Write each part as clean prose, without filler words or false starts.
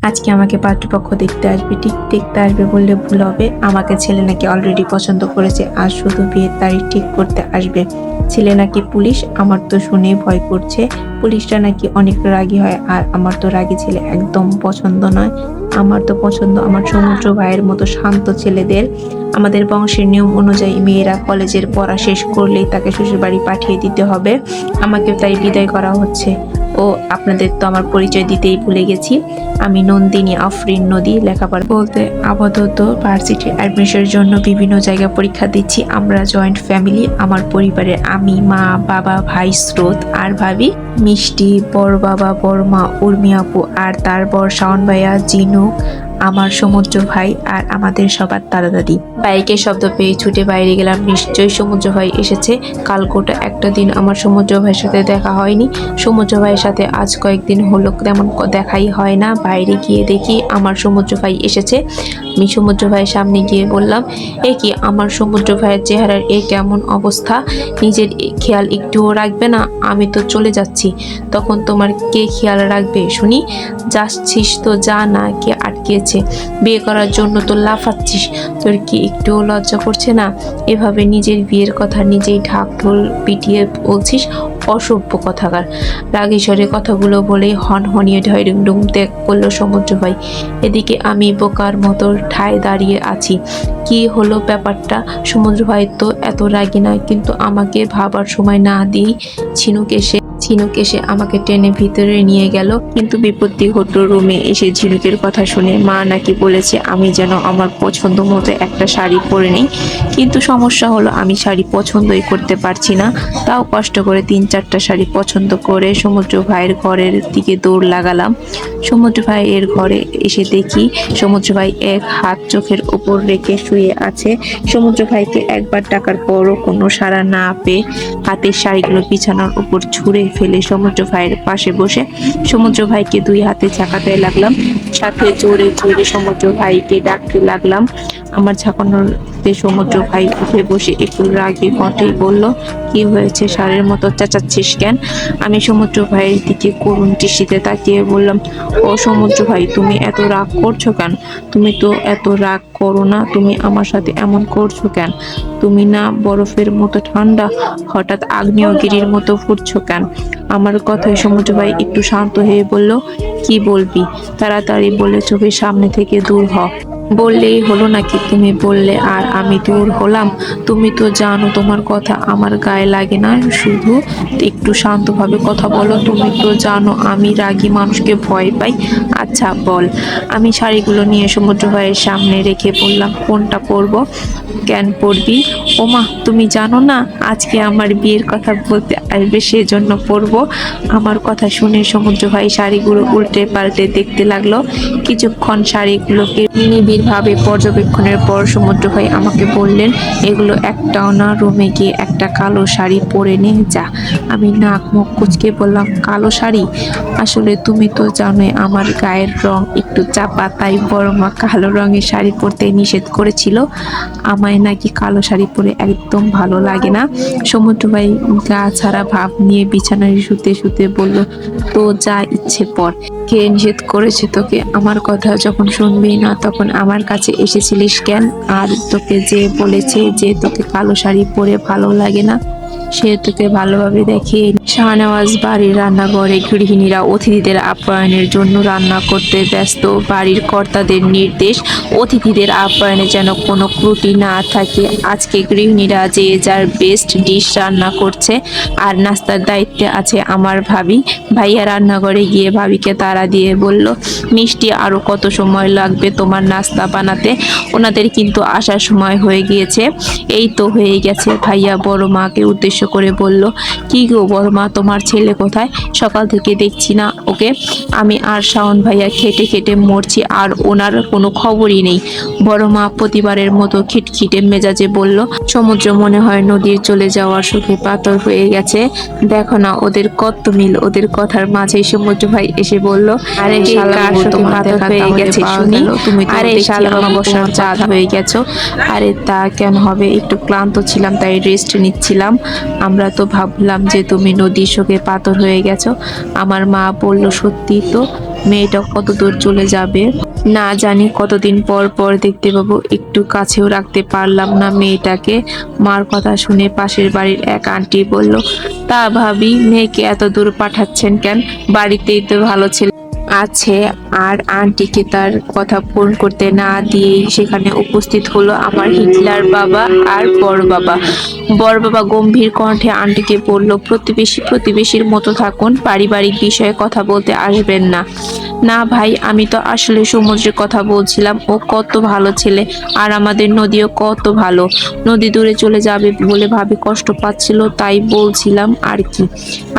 আজকে আমাকে পাত্রপক্ষ দেখতে আসবে। ঠিক দেখতে আসবে বললে ভুল হবে। আমাকে ছেলে নাকি অলরেডি পছন্দ করেছে, আর শুধু বিয়ের তারিখ ঠিক করতে আসবে। ছেলে নাকি পুলিশ। আমার তো শুনে ভয় করছে। পুলিশটা নাকি অনেক রাগী হয়, আর আমার তো রাগী ছেলে একদম পছন্দ নয়। আমার তো পছন্দ আমার সমুদ্র ভাইয়ের মতো শান্ত ছেলেদের। আমাদের বংশের নিয়ম অনুযায়ী মেয়েরা কলেজের পড়া শেষ করলেই তাকে শ্বশুরবাড়ি পাঠিয়ে দিতে হবে। আমাকে তাই বিদায় করা হচ্ছে। ও আপনাদের তো আমার পরিচয় দিতেই ভুলে গেছি। আমি নন্দিনী আফরিন নদী। লেখাপড়া বলতে আপাতত ভার্সিটি অ্যাডমিশনের জন্য বিভিন্ন জায়গায় পরীক্ষা দিচ্ছি। আমরা জয়েন্ট ফ্যামিলি। আমার পরিবারে আমি, মা, বাবা, ভাই স্রোত আর ভাবি মিষ্টি, বড় বাবা, বড় মা উর্মি আপু, আর তার বর শাওন ভাইয়া, জিনুক, আমার সমুদ্র ভাই, আর আমাদের সবার দাদা দাদি। বাইকের শব্দ পেয়ে ছুটে বাইরে গেলাম। নিশ্চয়ই সমুদ্র ভাই এসেছে। কাল গোটা একটা দিন আমার সমুদ্র ভাইয়ের সাথে দেখা হয়নি। সমুদ্র ভাইয়ের সাথে আজ কয়েকদিন হলো তেমন দেখাই হয় না। বাইরে গিয়ে দেখি আমার সমুদ্র ভাই এসেছে। আমি সমুদ্র ভাইয়ের সামনে গিয়ে বললাম, এ কি আমার সমুদ্র ভাইয়ের চেহারার এ কেমন অবস্থা? নিজের খেয়াল একটুও রাখবে না? আমি তো চলে যাচ্ছি। তখন তোমার কে খেয়াল রাখবে শুনি? যাচ্ছিস তো যা না, কে আটকেছে? বিয়ে করার জন্য তো লাফাচ্ছিস। তোর কি একটুও লজ্জা করছে না? এভাবে নিজের বিয়ের কথা নিজেই ঢাক ঢোল পিটিয়ে বলছিস? অসভ্য কথাকার। রাগেশ্বরে কথাগুলো বলেই হনহনিয়ে ঢয়ডুম ত্যাগ করলো সমুদ্র ভাই। এদিকে আমি বোকার মতো ঠায় দাঁড়িয়ে আছি। কি হলো ব্যাপারটা? সমুদ্র ভাই তো এত রাগী না, কিন্তু আমাকে ভাবার সময় না দিয়েই ঝিনুক এসে আমাকে টেনে ভিতরে নিয়ে গেল। কিন্তু বিপত্তি ঘটল রুমে এসে। ঝিনুকের কথা শুনে মা নাকি বলেছে আমি যেন আমার পছন্দ মতো একটা শাড়ি পরে নিই। কিন্তু সমস্যা হলো আমি শাড়ি পছন্দই করতে পারছি না। তাও কষ্ট করে 3-4টা শাড়ি পছন্দ করে সমুদ্র ভাইয়ের ঘরের দিকে দৌড় লাগালাম। সমুদ্র ভাইয়ের ঘরে এসে দেখি সমুদ্র ভাই এক হাত চোখের উপর রেখে শুয়ে আছে। সমুদ্র ভাইকে একবার ডাকার পরও কোনো সাড়া না পেয়ে হাতের শাড়িগুলো বিছানার উপর ছুঁড়ে ফেলে সমুদ্র ভাইয়ের পাশে বসে সমুদ্র ভাইকে 2 হাতে ঝাঁকাতে লাগলাম। সাথে জোরে জোরে সমুদ্র ভাইকে ডাকতে লাগলাম। আমার ঝাঁকানোতে সমুদ্র ভাই উঠে বসে একটু রাগে কণ্ঠেই বলল, কি হয়েছে? ষাঁড়ের মতো চেঁচাচ্ছিস কেন? আমি সমুদ্র ভাইয়ের দিকে করুণ দৃষ্টিতে তাকিয়ে বললাম, ও সমুদ্র ভাই, তুমি এত রাগ করছো কেন? তুমি তো এত রাগ করো না। তুমি আমার সাথে এমন করছো কেন? তুমি না বরফের মতো ঠান্ডা, হঠাৎ আগ্নেয়গিরির মতো ফুটছো কেন? আমার কথায় সমুদ্র ভাই একটু শান্ত হয়ে বলল, কি বলবি? তাড়াতাড়ি বলে চোখের সামনে থেকে দূর হ। বললেই হলো নাকি? তুমি বললে আর আমি দূর হলাম? তুমি তো জানো তোমার কথা আমার গায়ে লাগে না। শুধু একটু শান্তভাবে কথা বলো। তুমি তো জানো আমি রাগী মানুষকে ভয় পাই। আচ্ছা বল। আমি শাড়িগুলো নিয়ে সমুদ্র ভাইয়ের সামনে রেখে বললাম, কোনটা পরবো? কেন পরবি? ওমা, তুমি জানো না আজকে আমার বিয়ের কথা বলতে আসবে, সেজন্য পরবো। আমার কথা শুনে সমুদ্র ভাই শাড়িগুলো উল্টে পাল্টে দেখতে লাগলো। কিছুক্ষণ শাড়িগুলোকে নিবিড়ভাবে পর্যবেক্ষণের পর সমুদ্র ভাই আমাকে বললেন, এগুলো একটাও না, রুমে গিয়ে একটা কালো শাড়ি পরে নে যা। আমি নাক মুখ কুঁচকে বললাম, কালো শাড়ি? আসলে তুমি তো জানোই আমার গায়ের রং একটু চাপা, তাই বড় মা কালো রঙের শাড়ি পরতে নিষেধ করেছিল। আমায় নাকি কালো শাড়ি পরে একদম ভালো লাগে না। সমুদ্র ভাই গা ছাড়া ভাব নিয়ে বিছানায় শুতে শুতে বলল, তো যা ইচ্ছে পর। কে নিষেধ করেছে তোকে? আমার কথা যখন শুনবি না তখন আমার কাছে এসেছিলিস কেন? আর তোকে যে বলেছে যে তোকে কালো শাড়ি পরে ভালো লাগে না, সে তোকে ভালোভাবে দেখে। শাহনেওয়াজ বাড়ির রান্নাঘরে গৃহিণীরা অতিথিদের আপ্যায়নের জন্য রান্না করতে ব্যস্ত। বাড়ির কর্তাদের নির্দেশ, অতিথিদের আপ্যায়নে যেন কোনো ত্রুটি না থাকে। আজকে গৃহিণীরা যে যার বেস্ট ডিশ রান্না করছে, আর নাস্তার দায়িত্বে আছে আমার ভাবি। ভাইয়া রান্নাঘরে গিয়ে ভাবিকে তাড়া দিয়ে বলল, মিষ্টি, আরো কত সময় লাগবে তোমার নাস্তা বানাতে? ওনাদের কিন্তু আসার সময় হয়ে গিয়েছে। এই তো হয়ে গেছে। ভাইয়া বড় মাকে উদ্দেশ্য করে বলল, কি গো বড় মা, তোমার ছেলে কোথায়? সকাল থেকে দেখছি না ওকে। আমি আর শাওন ভাইয়া খেটে খেটে মরছি, আর ওনার কোনো খবরই নেই। বড় মা প্রতিবারের মতো খিটখিটে মেজাজে বলল, সমুদ্র মনে হয় নদীর চলে যাওয়ার সুখে পাথর হয়ে গেছে। দেখো না ওদের কত মিল। ওদের কথার মাঝেই সমুদ্র ভাই এসে বলল, আরে কার সুখে পাথর হয়ে গেছে শুনি? তুমি তো দেখছি অমাবস্যার চাঁদ হয়ে গেছো। আরে তা কেন হবে? একটু ক্লান্ত ছিলাম তাই রেস্ট নিচ্ছিলাম। আমরা তো ভাবলাম যে তুমি নদীর শোকে পাথর হয়ে গেছো। আমার মা বলল, সত্যি তো? মেয়েটা কত দূর চলে যাবে না জানি, কতদিন পর পর দেখতে পাবো। একটু কাছেও রাখতে পারলাম না মেয়েটাকে। মার কথা শুনে পাশের বাড়ির এক আন্টি বলল, তা ভাবি মেয়েকে এত দূর পাঠাচ্ছেন কেন? বাড়িতেই তো ভালো ছেলে আছে। আর আন্টিকে তার কথা পূরণ করতে না দিয়েই সেখানে উপস্থিত হলো আমার হিটলার বাবা আর বড় বাবা। বড় বাবা গম্ভীর কণ্ঠে আন্টিকে বলল, প্রতিবেশীর মতো থাকুন, পারিবারিক বিষয়ে কথা বলতে আসবেন না। না ভাই, আমি তো আসলে সমুদ্রের কথা বলছিলাম। ও কত ভালো ছেলে, আর আমাদের নদীও কত ভালো। নদী দূরে চলে যাবে বলে ভাবি কষ্ট পাচ্ছিল, তাই বলছিলাম আর কি।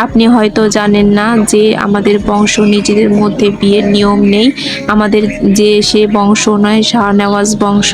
আপনি হয়তো জানেন না যে আমাদের বংশ নিজেদের মধ্যে বিয়ের নিয়ম নেই। আমাদের যে সে বংশ নয়, শাহনেওয়াজ বংশ,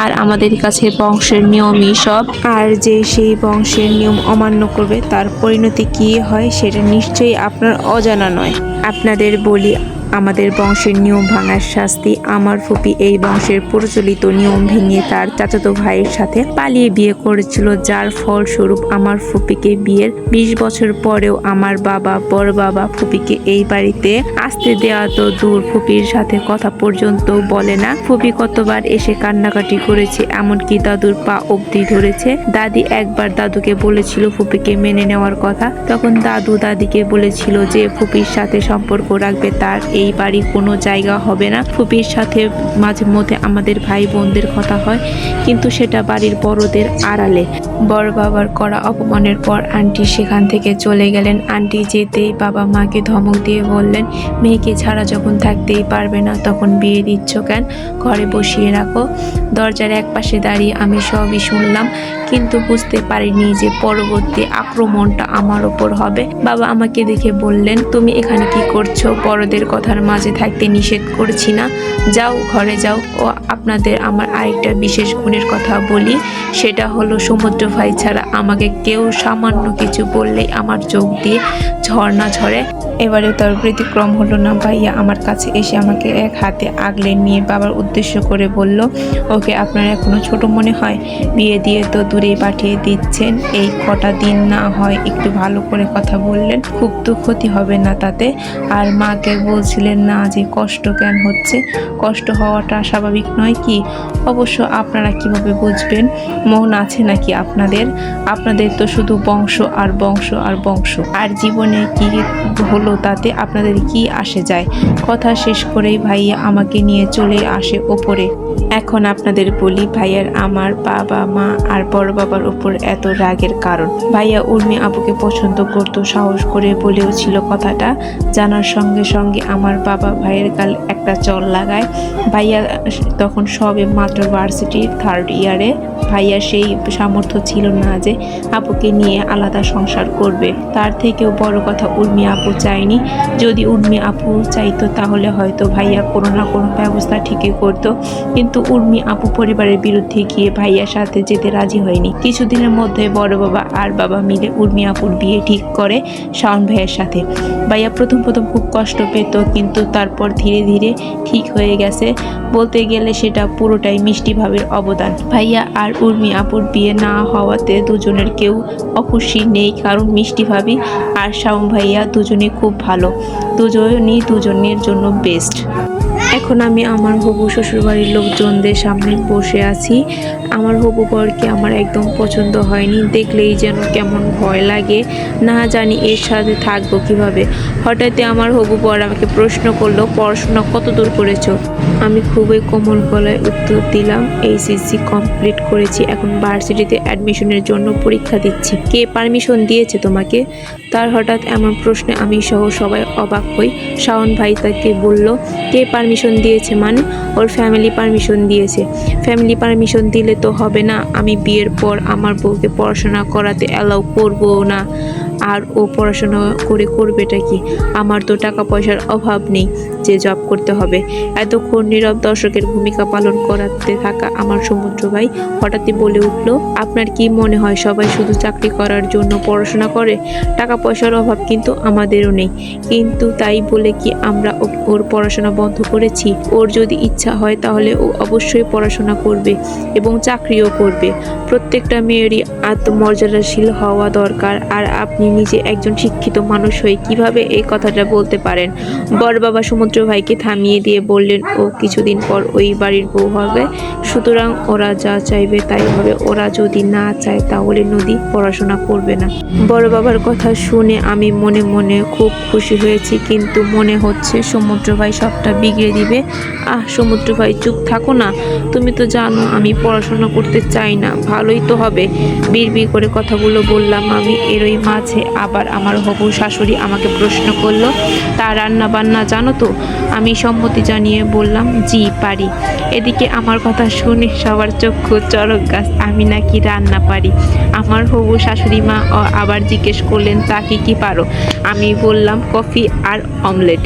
আর আমাদের কাছে বংশের নিয়মই সব। আর যে সেই বংশের নিয়ম অমান্য করবে তার পরিণতি কি হয় সেটা নিশ্চয়ই আপনার অজানা নয়। আপনাদের বলি, আমাদের বংশের নিয়ম ভাঙার শাস্তি। আমার ফুপি এই বংশের প্রচলিত নিয়ম ভেঙে তার চাচাতো ভাইয়ের সাথে পালিয়ে বিয়ে করেছিল, যার ফলস্বরূপ আমার ফুপিকে বিয়ের 20 বছর পরেও আমার বাবা, বড় বাবা ফুপিকে এই বাড়িতে আসতে দেওয়া তো দূর, ফুপির সাথে কথা পর্যন্ত বলে না। ফুপি কতবার এসে কান্নাকাটি করেছে, এমনকি দাদুর পা অবধি ধরেছে। দাদি একবার দাদুকে বলেছিল ফুপিকে মেনে নেওয়ার কথা, তখন দাদু দাদিকে বলেছিল যে ফুপির সাথে সম্পর্ক রাখবে, তার এই বাড়ি কোনো জায়গা হবে না। ফুপির সাথে মাঝে মধ্যে আমাদের ভাই বোনদের কথা হয়, কিন্তু সেটা বাড়ির বড়দের আড়ালে। বড় বাবার করা অপমানের পর আন্টি সেখান থেকে চলে গেলেন। আন্টি যেতেই বাবা মাকে ধমক দিয়ে বললেন, মেয়েকে ছাড়া যখন থাকতেই পারবে না তখন বিয়ে দিচ্ছ কেন? ঘরে বসিয়ে রাখো। দরজার এক পাশে দাঁড়িয়ে আমি সবই শুনলাম, কিন্তু বুঝতে পারিনি যে পরবর্তী আক্রমণটা আমার ওপর হবে। বাবা আমাকে দেখে বললেন, তুমি এখানে কি করছো? বড়দের কথার মাঝে থাকতে নিষেধ করছি না, যাও ঘরে যাও। ও আপনাদের আমার আরেকটা বিশেষ গুণের কথা বলি, সেটা হলো সমুদ্র ভাই ছাড়া আমাকে কেউ সামান্য কিছু বললেই আমার চোখ দিয়ে ঝর্ণা ঝরে। এবারে তার ব্যতিক্রম হলো না। ভাইয়া আমার কাছে এসে আমাকে এক হাতে আগলে নিয়ে বাবার উদ্দেশ্য করে বলল, ওকে আপনার এখনো ছোট মনে হয়? বিয়ে দিয়ে তো দূরে পাঠিয়ে দিচ্ছেন, এই কটা দিন না হয় একটু ভালো করে কথা বললেন, খুব তো ক্ষতি হবে না তাতে। আর মাকে বলছিলেন না যে কষ্ট কেন হচ্ছে? কষ্ট হওয়াটা স্বাভাবিক নয় কি? অবশ্য আপনারা কিভাবে বুঝবেন? মন আছে নাকি আপনাদের? আপনাদের তো শুধু বংশ আর বংশ আর বংশ, আর জীবনে কি হলো তাতে আপনাদের কি আসে যায়? কথা শেষ করেই ভাইয়া আমাকে নিয়ে চলে আসে ওপরে। এখন আপনাদের বলি ভাইয়ার আমার বাবা মা আর বড় বাবার উপর এত রাগের কারণ। ভাইয়া উর্মি আপুকে পছন্দ করত, সাহস করে বলেও ছিল কথাটা। জানার সঙ্গে সঙ্গে আমার বাবা ভাইয়ের গাল একটা চল লাগায়। ভাইয়া তখন সবে মাত্র ভার্সিটির 3rd ইয়ারে। ভাইয়া সেই সামর্থ্য ছিল না যে আপুকে নিয়ে আলাদা সংসার করবে। তার থেকেও বড় কথা, উর্মি আপু চায়নি। যদি উর্মি আপু চাইতো তাহলে হয়তো ভাইয়া কোনো না কোনো ব্যবস্থা ঠিকই করতো, কিন্তু উর্মি আপু পরিবারের বিরুদ্ধে গিয়ে ভাইয়ার সাথে যেতে রাজি হয়নি। কিছুদিনের মধ্যে বড় বাবা আর বাবা মিলে উর্মি আপুর বিয়ে ঠিক করে শাওন ভাইয়ের সাথে। ভাইয়া প্রথম খুব কষ্ট পেত, কিন্তু তারপর ধীরে ধীরে ঠিক হয়ে গেছে। বলতে গেলে সেটা পুরোটাই মিষ্টি ভাবের অবদান। ভাইয়া আর উর্মি আপুর বিয়ে না হওয়াতে দুজনের কেউ অখুশি নেই, কারণ মিষ্টি ভাবি আর শাওন ভাইয়া দুজনে খুব ভালো, দুজনই দুজনের জন্য বেস্ট। এখন আমি আমার হবু শ্বশুরবাড়ির লোকজনদের সামনে বসে আছি। আমার হবু বরকে আমার একদম পছন্দ হয়নি, দেখলেই যেন কেমন ভয় লাগে, না জানি এর সাথে থাকবো কিভাবে। হঠাৎই আমার হবু বর আমাকে প্রশ্ন করলো, পড়াশোনা কত দূর করেছো? আমি খুবই কোমল গলায় উত্তর দিলাম, এইচএসসি কমপ্লিট করেছি, এখন ভার্সিটিতে অ্যাডমিশনের জন্য পরীক্ষা দিচ্ছি। কে পারমিশন দিয়েছে তোমাকে? তার হঠাৎ এমন প্রশ্নে আমি সহ সবাই অবাক হই। শাওন ভাই তাকে বলল, কে পারমিশন দিয়েছে মানে? ওর ফ্যামিলি পারমিশন দিয়েছে। ফ্যামিলি পারমিশন দিলে তো হবে না, আমি বিয়ের পর আমার বউকে পড়াশোনা করাতে অ্যালাউ করবো না। আর ও পড়াশোনা করে করবেটা কি? আমার তো টাকা পয়সার অভাব নেই যে জব করতে হবে। এতক্ষণ নীরব দর্শকের ভূমিকা পালন করাতে থাকা আমার সমুদ্র ভাই হঠাৎই বলে উঠল, আপনার কি মনে হয় সবাই শুধু চাকরি করার জন্য পড়াশোনা করে? টাকা পয়সার অভাব কিন্তু আমাদেরও নেই, কিন্তু তাই বলে কি আমরা ওর পড়াশোনা বন্ধ করেছি? ওর যদি ইচ্ছা হয় তাহলে ও অবশ্যই পড়াশোনা করবে এবং চাকরিও করবে। প্রত্যেকটা মেয়েরই আত্মমর্যাদাশীল হওয়া দরকার। আর আপনি নিজে একজন শিক্ষিত মানুষ হয়ে কিভাবে এই কথাটা বলতে পারেন? বড় বাবা সমুদ্র সমুদ্র ভাইকে থামিয়ে দিয়ে বললেন ও কিছুদিন পর ওই বাড়ির বউ হবে, সুতরাং ওরা যা চাইবে তাই হবে। ওরা যদি না চায় তাহলে নদী পড়াশোনা করবে না। বড় বাবার কথা শুনে আমি মনে মনে খুব খুশি হয়েছি, কিন্তু মনে হচ্ছে সমুদ্র ভাই সবটা বিগড়ে দিবে। সমুদ্র ভাই চুপ থাকো না, তুমি তো জানো আমি পড়াশোনা করতে চাই না। ভালোই তো হবে, বিড়বিড় করে কথাগুলো বললাম আমি। এরই মাঝে আবার আমার হবু শাশুড়ি আমাকে প্রশ্ন করলো, তা রান্না বান্না জানো তো? আমি সম্মতি জানিয়ে বললাম জি পারি। এদিকে আমার কথা শুনে সবার চক্ষু চড়ক গাছ, আমি নাকি রান্না পারি। আমার হবু শাশুড়ি মা আবার জিজ্ঞেস করলেন তা কি পারো? আমি বললাম কফি আর অমলেট।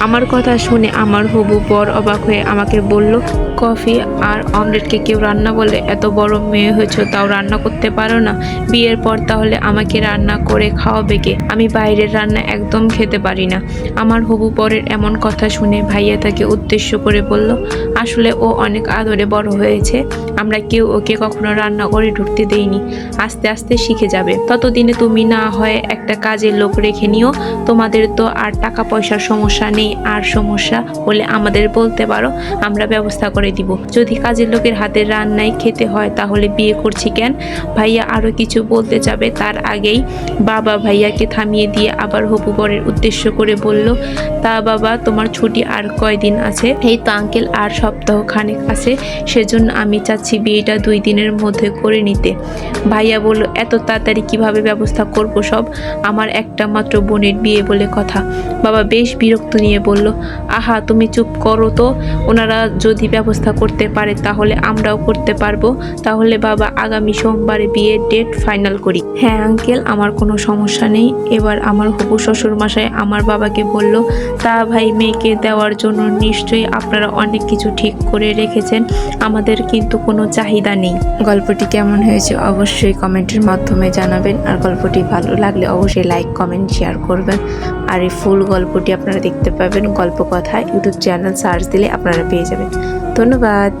আমার কথা শুনে আমার হবু বর অবাক হয়ে আমাকে বলল, কফি আর অমলেটকে কেউ রান্না বলে? এত বড় মেয়ে হয়েছো তাও রান্না করতে পারো না? বিয়ের পর তাহলে আমাকে রান্না করে খাওয়াবে কে? আমি বাইরের রান্না একদম খেতে পারি না। আমার হবু বরের এমন কথা শুনে ভাইয়া তাকে উদ্দেশ্য করে বলল, আসলে ও অনেক আদরে বড় হয়েছে, আমরা কেউ ওকে কখনো রান্না করে ঢুকতে দেইনি। আস্তে আস্তে শিখে যাবে। ততদিনে তুমি না হয় একটা কাজের লোক রেখে নিও। তোমাদের তো আর টাকা পয়সার সমস্যা নেই, আর সমস্যা হলে আমাদের বলতে পারো, আমরা ব্যবস্থা করে দিব। যদি কাজের লোকের হাতের রান্নাই খেতে হয় তাহলে বিয়ে করছি কেন? ভাইয়া আরো কিছু বলতে যাবে তার আগেই বাবা ভাইয়াকে থামিয়ে দিয়ে আবার হবু বরের উদ্দেশ্য করে বলল, তা বাবা তোমার ছুটি আর কয়দিন আছে? এই তো আঙ্কেল আর সপ্তাহ খানেক আছে, সেজন্য আমি চাচ্ছি বিয়েটা 2 দিনের মধ্যে করে নিতে। ভাইয়া বলল, এত তাড়াতাড়ি কিভাবে ব্যবস্থা করব সব? আমার একটা মাত্র বোনের বিয়ে বলে কথা। বাবা বেশ বিরক্ত নিয়ে বলল, আহা তুমি চুপ করো তো, ওনারা যদি ব্যবস্থা করতে পারে তাহলে আমরাও করতে পারবো। তাহলে বাবা আগামী সোমবারে বিয়ের ডেট ফাইনাল করি। হ্যাঁ আঙ্কেল, আমার কোনো সমস্যা নেই। এবার আমার হবু শ্বশুর মশাই আমার বাবাকে বলল, তা ভাই মেয়েকে দেওয়ার জন্য নিশ্চয়ই আপনারা অনেক কিছু ঠিক করে রেখেছেন, আমাদের কিন্তু কোনো চাহিদা নেই। গল্পটি কেমন হয়েছে অবশ্যই কমেন্টের মাধ্যমে জানাবেন, আর গল্পটি ভালো লাগলে অবশ্যই লাইক কমেন্ট শেয়ার করবেন। আর এই ফুল গল্পটি আপনারা দেখতে পাবেন গল্প কথা ইউটিউব চ্যানেল সার্চ দিলে আপনারা পেয়ে যাবেন। ধন্যবাদ।